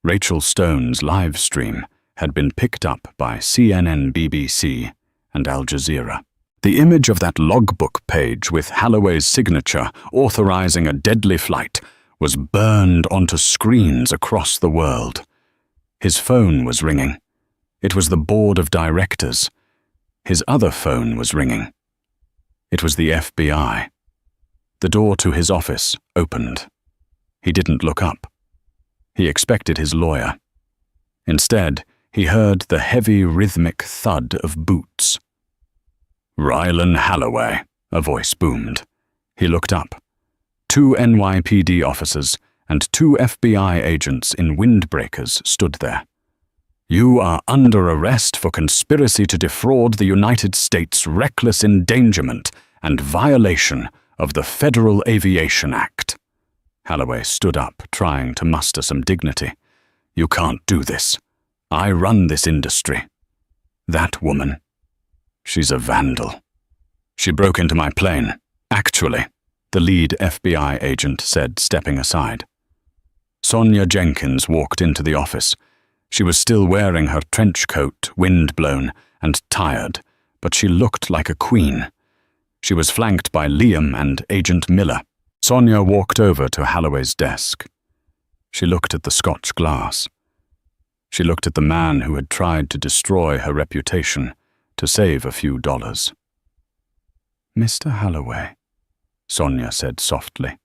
Rachel Stone's live stream had been picked up by CNN, BBC, and Al Jazeera. The image of that logbook page with Halloway's signature authorizing a deadly flight was burned onto screens across the world. His phone was ringing. It was the board of directors. His other phone was ringing. It was the FBI. The door to his office opened. He didn't look up. He expected his lawyer. Instead, he heard the heavy rhythmic thud of boots. "Rylan Halloway," a voice boomed. He looked up. 2 NYPD officers and 2 FBI agents in windbreakers stood there. "You are under arrest for conspiracy to defraud the United States, reckless endangerment, and violation of the Federal Aviation Act." Halloway stood up, trying to muster some dignity. "You can't do this. I run this industry. That woman, she's a vandal. She broke into my plane, actually," the lead FBI agent said, stepping aside. Sonia Jenkins walked into the office. She was still wearing her trench coat, wind-blown and tired, but she looked like a queen. She was flanked by Liam and Agent Miller. Sonia walked over to Halloway's desk. She looked at the Scotch glass. She looked at the man who had tried to destroy her reputation to save a few dollars. "Mr. Halloway," Sonia said softly.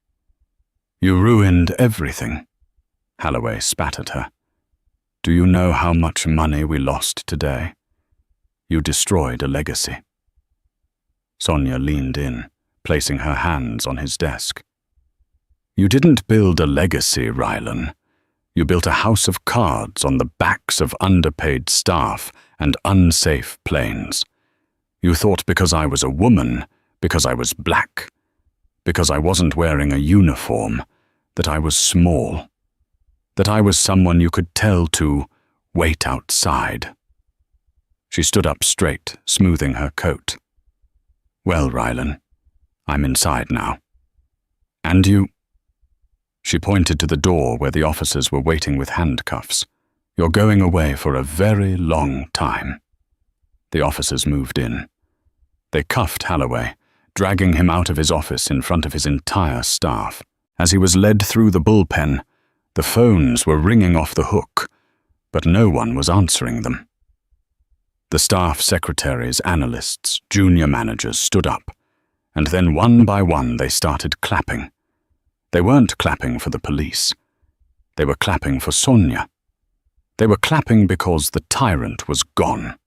"You ruined everything." Halloway spat at her. "Do you know how much money we lost today? You destroyed a legacy." Sonia leaned in, placing her hands on his desk. "You didn't build a legacy, Rylan. You built a house of cards on the backs of underpaid staff and unsafe planes. You thought because I was a woman, because I was black, because I wasn't wearing a uniform, that I was small, that I was someone you could tell to wait outside." She stood up straight, smoothing her coat. "Well, Rylan, I'm inside now. And you—" She pointed to the door where the officers were waiting with handcuffs. "You're going away for a very long time." The officers moved in. They cuffed Halloway, dragging him out of his office in front of his entire staff. As he was led through the bullpen, the phones were ringing off the hook, but no one was answering them. The staff secretaries, analysts, junior managers stood up, and then one by one they started clapping. They weren't clapping for the police. They were clapping for Sonia. They were clapping because the tyrant was gone.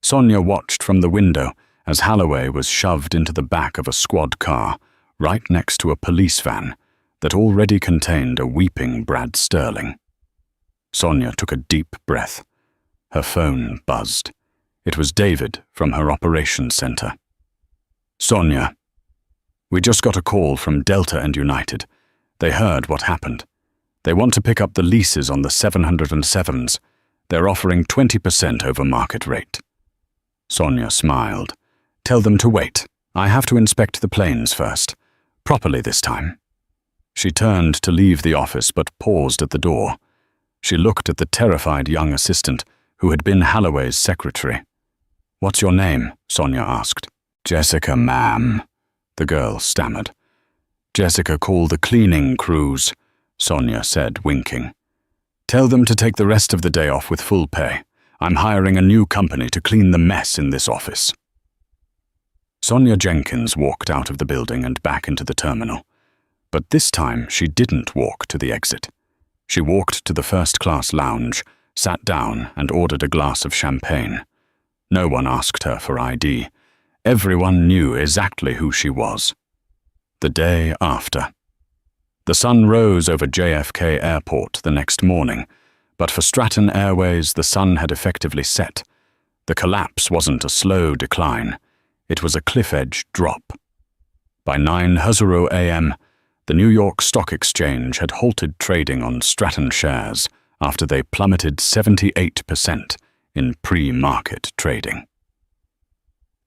Sonia watched from the window as Halloway was shoved into the back of a squad car right next to a police van that already contained a weeping Brad Sterling. Sonia took a deep breath. Her phone buzzed. It was David from her operations center. "Sonia, we just got a call from Delta and United. They heard what happened. They want to pick up the leases on the 707s. They're offering 20% over market rate." Sonia smiled. "Tell them to wait. I have to inspect the planes first. Properly this time." She turned to leave the office but paused at the door. She looked at the terrified young assistant who had been Halloway's secretary. "What's your name?" Sonia asked. "Jessica, ma'am," the girl stammered. "Jessica, call the cleaning crews," Sonia said, winking. "Tell them to take the rest of the day off with full pay. I'm hiring a new company to clean the mess in this office." Sonia Jenkins walked out of the building and back into the terminal. But this time she didn't walk to the exit. She walked to the first-class lounge, sat down and ordered a glass of champagne. No one asked her for ID. Everyone knew exactly who she was. The day after. The sun rose over JFK Airport the next morning, but for Stratton Airways the sun had effectively set. The collapse wasn't a slow decline. It was a cliff-edge drop. By 9:00 a.m., the New York Stock Exchange had halted trading on Stratton shares after they plummeted 78% in pre-market trading.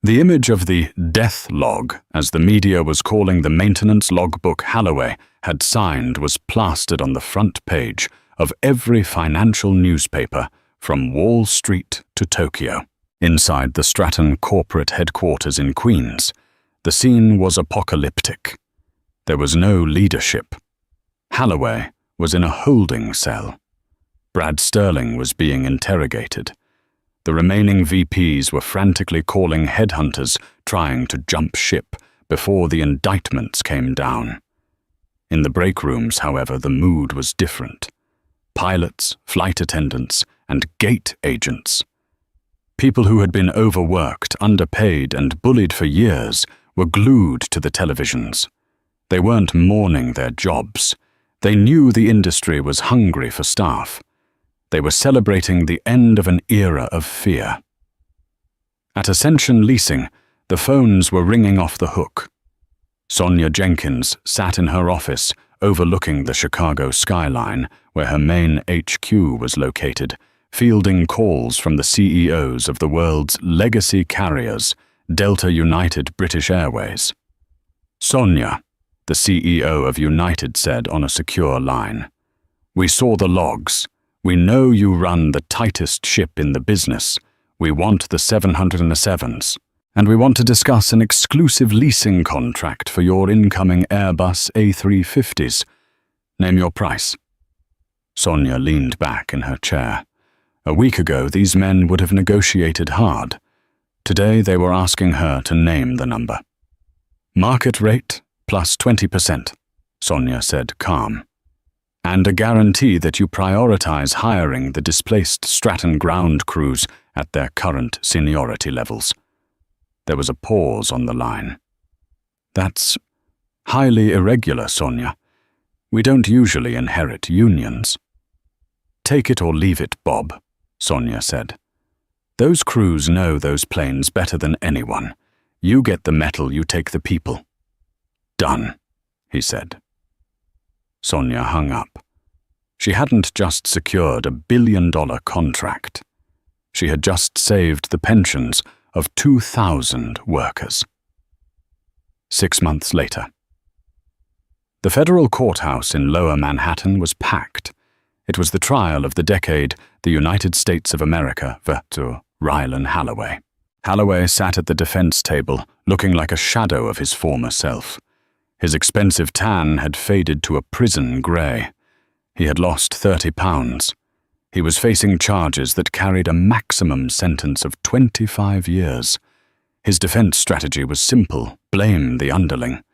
The image of the death log, as the media was calling the maintenance logbook Halloway had signed, was plastered on the front page of every financial newspaper from Wall Street to Tokyo. Inside the Stratton corporate headquarters in Queens, the scene was apocalyptic. There was no leadership. Halloway was in a holding cell. Brad Sterling was being interrogated. The remaining VPs were frantically calling headhunters, trying to jump ship before the indictments came down. In the break rooms, however, the mood was different. Pilots, flight attendants, and gate agents. People who had been overworked, underpaid, and bullied for years were glued to the televisions. They weren't mourning their jobs. They knew the industry was hungry for staff. They were celebrating the end of an era of fear. At Ascension Leasing, the phones were ringing off the hook. Sonia Jenkins sat in her office overlooking the Chicago skyline, where her main HQ was located, fielding calls from the CEOs of the world's legacy carriers, Delta, United, British Airways. "Sonia," the CEO of United said on a secure line, "we saw the logs. We know you run the tightest ship in the business. We want the 707s. And we want to discuss an exclusive leasing contract for your incoming Airbus A350s. Name your price." Sonia leaned back in her chair. A week ago, these men would have negotiated hard. Today, they were asking her to name the number. "Market rate plus 20%, Sonia said, calm. "And a guarantee that you prioritize hiring the displaced Stratton ground crews at their current seniority levels." There was a pause on the line. "That's highly irregular, Sonia. We don't usually inherit unions." "Take it or leave it, Bob," Sonia said. "Those crews know those planes better than anyone. You get the metal, you take the people." "Done," he said. Sonia hung up. She hadn't just secured $1 billion contract. She had just saved the pensions of 2,000 workers. 6 months later. The federal courthouse in Lower Manhattan was packed. It was the trial of the decade, the United States of America versus Rylan Halloway. Halloway sat at the defense table, looking like a shadow of his former self. His expensive tan had faded to a prison grey. He had lost 30 pounds. He was facing charges that carried a maximum sentence of 25 years. His defense strategy was simple: blame the underling.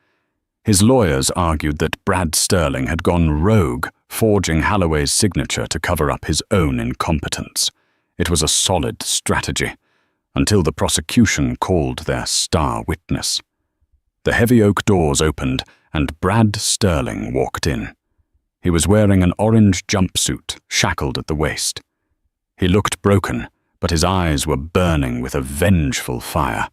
His lawyers argued that Brad Sterling had gone rogue, forging Halloway's signature to cover up his own incompetence. It was a solid strategy. until the prosecution called their star witness. The heavy oak doors opened and Brad Sterling walked in. He was wearing an orange jumpsuit, shackled at the waist. He looked broken, but his eyes were burning with a vengeful fire.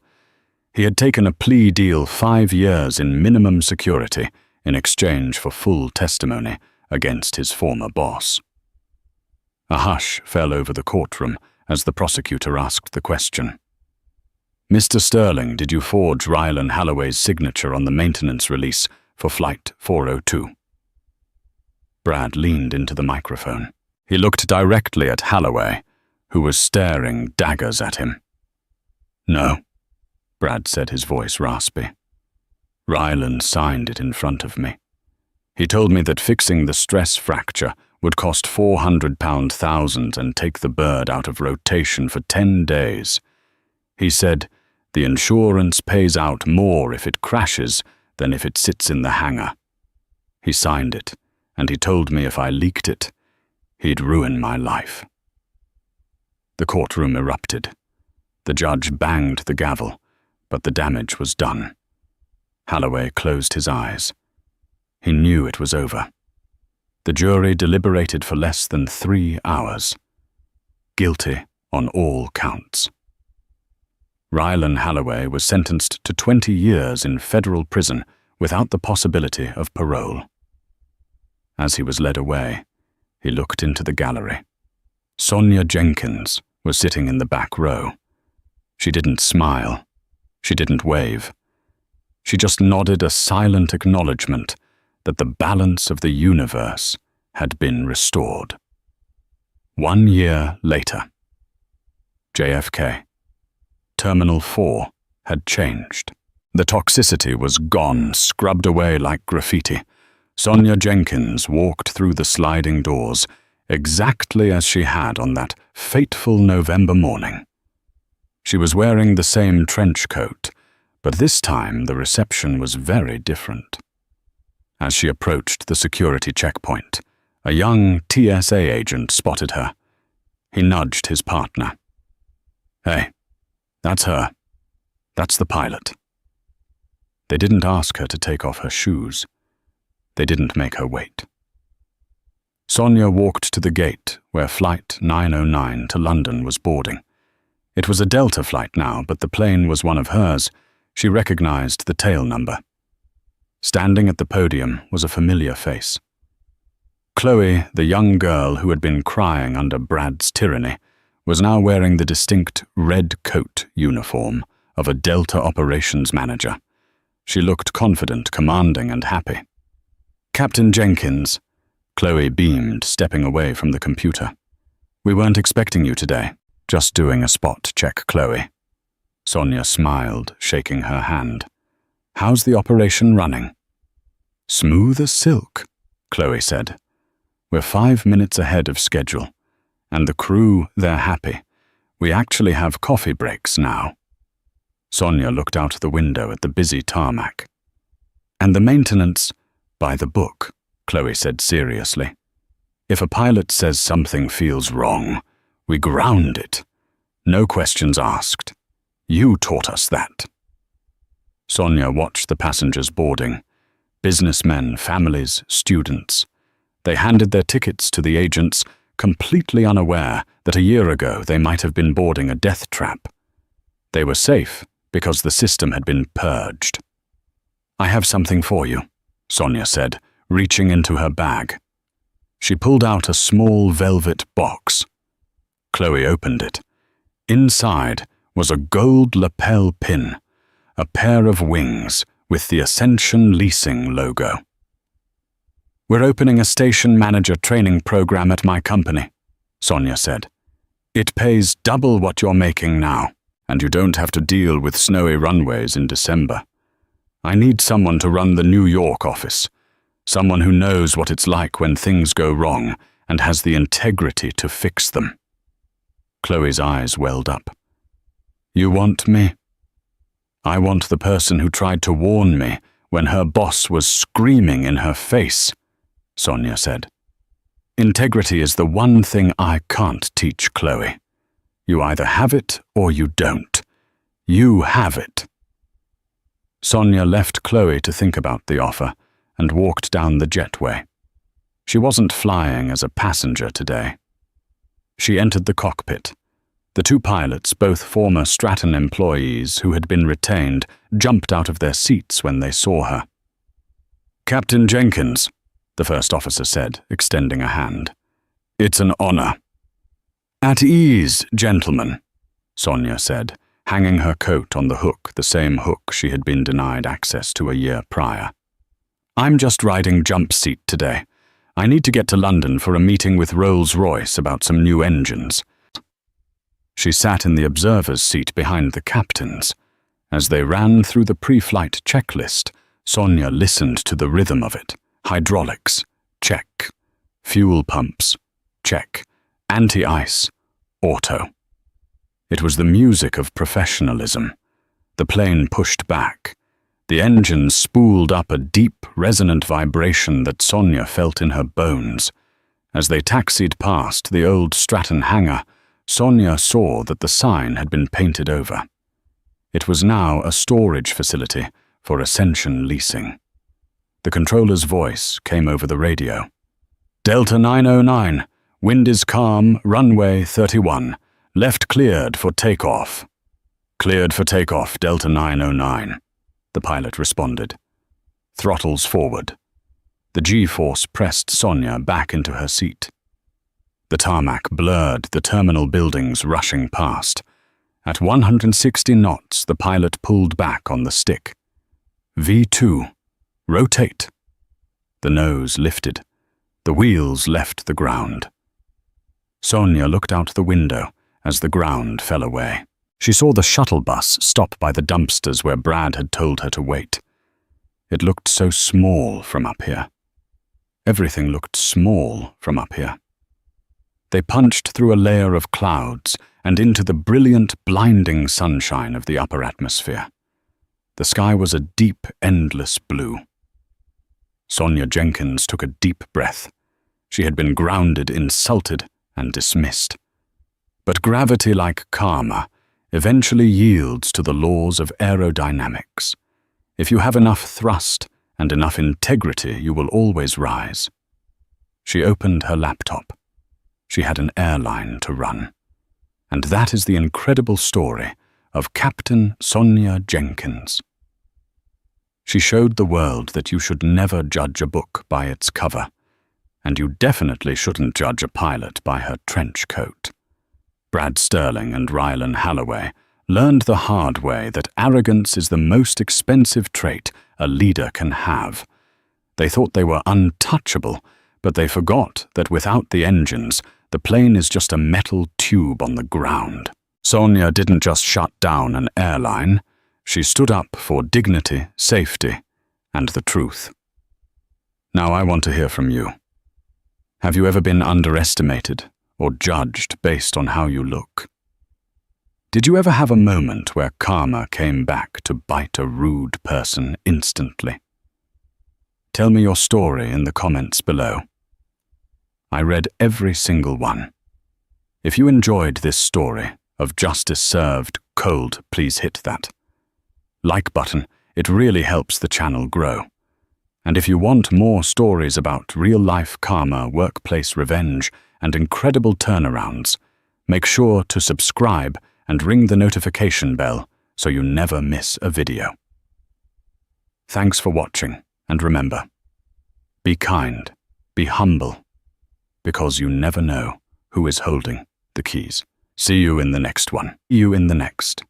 He had taken a plea deal 5 years in minimum security in exchange for full testimony against his former boss. A hush fell over the courtroom as the prosecutor asked the question. "Mr. Sterling, did you forge Rylan Halloway's signature on the maintenance release for Flight 402? Brad leaned into the microphone. He looked directly at Halloway, who was staring daggers at him. "No," Brad said, his voice raspy. "Rylan signed it in front of me. He told me that fixing the stress fracture would cost £400,000 and take the bird out of rotation for 10 days. He said, the insurance pays out more if it crashes than if it sits in the hangar. He signed it, and he told me if I leaked it, he'd ruin my life." The courtroom erupted. The judge banged the gavel, but the damage was done. Halloway closed his eyes. He knew it was over. The jury deliberated for less than 3 hours. Guilty on all counts. Rylan Halloway was sentenced to 20 years in federal prison without the possibility of parole. As he was led away, he looked into the gallery. Sonia Jenkins was sitting in the back row. She didn't smile. She didn't wave. She just nodded a silent acknowledgement that the balance of the universe had been restored. 1 year later. JFK. Terminal 4 had changed. The toxicity was gone, scrubbed away like graffiti. Sonia Jenkins walked through the sliding doors, exactly as she had on that fateful November morning. She was wearing the same trench coat, but this time the reception was very different. As she approached the security checkpoint, a young TSA agent spotted her. He nudged his partner. "Hey, that's her. That's the pilot." They didn't ask her to take off her shoes. They didn't make her wait. Sonia walked to the gate where Flight 909 to London was boarding. It was a Delta flight now, but the plane was one of hers. She recognized the tail number. Standing at the podium was a familiar face. Chloe, the young girl who had been crying under Brad's tyranny, was now wearing the distinct red coat uniform of a Delta operations manager. She looked confident, commanding, and happy. "Captain Jenkins," Chloe beamed, stepping away from the computer. "We weren't expecting you today. Just doing a spot check, Chloe." Sonia smiled, shaking her hand. "How's the operation running?" "Smooth as silk," Chloe said. "We're 5 minutes ahead of schedule. And the crew, they're happy. We actually have coffee breaks now." Sonia looked out the window at the busy tarmac. "And the maintenance, by the book," Chloe said seriously. "If a pilot says something feels wrong, we ground it. No questions asked. You taught us that." Sonia watched the passengers boarding. Businessmen, families, students. They handed their tickets to the agents, completely unaware that a year ago they might have been boarding a death trap. They were safe because the system had been purged. "I have something for you," Sonia said, reaching into her bag. She pulled out a small velvet box. Chloe opened it. Inside was a gold lapel pin, a pair of wings with the Ascension Leasing logo. "We're opening a station manager training program at my company," Sonia said. "It pays double what you're making now, and you don't have to deal with snowy runways in December. I need someone to run the New York office, someone who knows what it's like when things go wrong and has the integrity to fix them." Chloe's eyes welled up. "You want me?" "I want the person who tried to warn me when her boss was screaming in her face," Sonia said. "Integrity is the one thing I can't teach, Chloe. You either have it or you don't. You have it." Sonia left Chloe to think about the offer and walked down the jetway. She wasn't flying as a passenger today. She entered the cockpit. The two pilots, both former Stratton employees who had been retained, jumped out of their seats when they saw her. "Captain Jenkins," the first officer said, extending a hand. "It's an honor." "At ease, gentlemen," Sonia said, hanging her coat on the hook, the same hook she had been denied access to a year prior. "I'm just riding jump seat today. I need to get to London for a meeting with Rolls-Royce about some new engines." She sat in the observer's seat behind the captains. As they ran through the pre-flight checklist, Sonia listened to the rhythm of it. Hydraulics, check. Fuel pumps, check. Anti-ice, auto. It was the music of professionalism. The plane pushed back. The engine spooled up a deep, resonant vibration that Sonia felt in her bones. As they taxied past the old Stratton hangar, Sonia saw that the sign had been painted over. It was now a storage facility for Ascension Leasing. The controller's voice came over the radio. "Delta 909, wind is calm, runway 31, left cleared for takeoff." "Cleared for takeoff, Delta 909, the pilot responded. Throttles forward. The G-force pressed Sonia back into her seat. The tarmac blurred the terminal buildings rushing past. At 160 knots, the pilot pulled back on the stick. V2. Rotate. The nose lifted. The wheels left the ground. Sonia looked out the window as the ground fell away. She saw the shuttle bus stop by the dumpsters where Brad had told her to wait. It looked so small from up here. Everything looked small from up here. They punched through a layer of clouds and into the brilliant, blinding sunshine of the upper atmosphere. The sky was a deep, endless blue. Sonia Jenkins took a deep breath. She had been grounded, insulted, and dismissed. But gravity, like karma, eventually yields to the laws of aerodynamics. If you have enough thrust and enough integrity, you will always rise. She opened her laptop. She had an airline to run. And that is the incredible story of Captain Sonia Jenkins. She showed the world that you should never judge a book by its cover, and you definitely shouldn't judge a pilot by her trench coat. Brad Sterling and Rylan Halloway learned the hard way that arrogance is the most expensive trait a leader can have. They thought they were untouchable, but they forgot that without the engines, the plane is just a metal tube on the ground. Sonia didn't just shut down an airline. She stood up for dignity, safety, and the truth. Now I want to hear from you. Have you ever been underestimated or judged based on how you look? Did you ever have a moment where karma came back to bite a rude person instantly? Tell me your story in the comments below. I read every single one. If you enjoyed this story of justice served cold, please hit that like button. It really helps the channel grow. And if you want more stories about real-life karma, workplace revenge, and incredible turnarounds, make sure to subscribe and ring the notification bell so you never miss a video. Thanks for watching, and remember, be kind, be humble, because you never know who is holding the keys. See you in the next one. See you in the next.